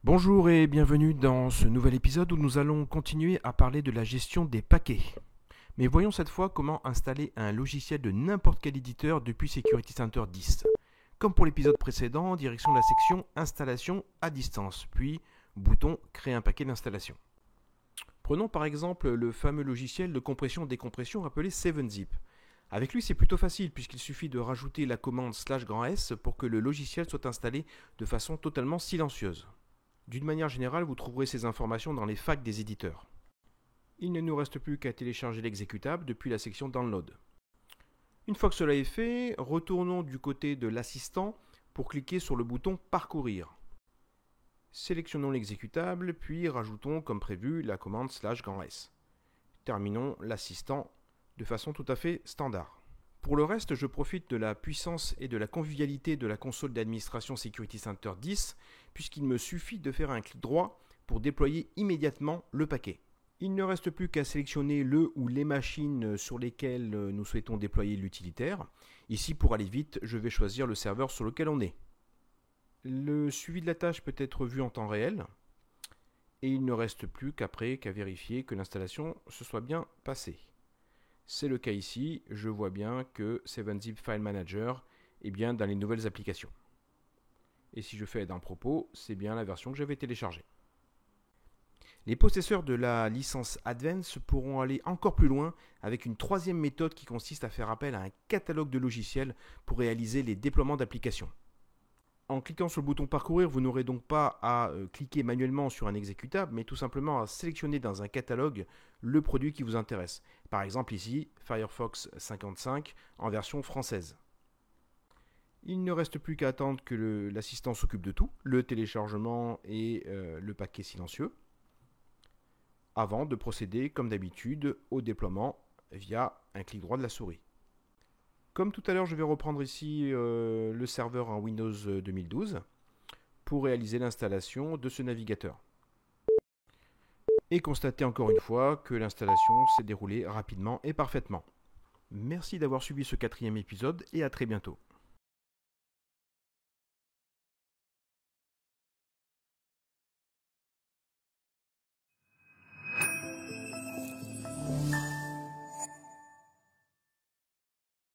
Bonjour et bienvenue dans ce nouvel épisode où nous allons continuer à parler de la gestion des paquets. Mais voyons cette fois comment installer un logiciel de n'importe quel éditeur depuis Security Center 10. Comme pour l'épisode précédent, direction la section Installation à distance, puis bouton Créer un paquet d'installation. Prenons par exemple le fameux logiciel de compression-décompression appelé 7zip. Avec lui, c'est plutôt facile puisqu'il suffit de rajouter la commande /S pour que le logiciel soit installé de façon totalement silencieuse. D'une manière générale, vous trouverez ces informations dans les FAQ des éditeurs. Il ne nous reste plus qu'à télécharger l'exécutable depuis la section Download. Une fois que cela est fait, retournons du côté de l'assistant pour cliquer sur le bouton Parcourir. Sélectionnons l'exécutable, puis rajoutons comme prévu la commande /S. Terminons l'assistant de façon tout à fait standard. Pour le reste, je profite de la puissance et de la convivialité de la console d'administration Security Center 10, puisqu'il me suffit de faire un clic droit pour déployer immédiatement le paquet. Il ne reste plus qu'à sélectionner le ou les machines sur lesquelles nous souhaitons déployer l'utilitaire. Ici, pour aller vite, je vais choisir le serveur sur lequel on est. Le suivi de la tâche peut être vu en temps réel, et il ne reste plus qu'à vérifier que l'installation se soit bien passée. C'est le cas ici, je vois bien que 7zip File Manager est bien dans les nouvelles applications. Et si je fais d'un propos, c'est bien la version que j'avais téléchargée. Les possesseurs de la licence Advance pourront aller encore plus loin avec une troisième méthode qui consiste à faire appel à un catalogue de logiciels pour réaliser les déploiements d'applications. En cliquant sur le bouton Parcourir, vous n'aurez donc pas à cliquer manuellement sur un exécutable, mais tout simplement à sélectionner dans un catalogue le produit qui vous intéresse. Par exemple ici, Firefox 55 en version française. Il ne reste plus qu'à attendre que l'assistant s'occupe de tout, le téléchargement et le paquet silencieux, avant de procéder comme d'habitude au déploiement via un clic droit de la souris. Comme tout à l'heure, je vais reprendre ici le serveur en Windows 2012 pour réaliser l'installation de ce navigateur. Et constater encore une fois que l'installation s'est déroulée rapidement et parfaitement. Merci d'avoir suivi ce 4e épisode et à très bientôt.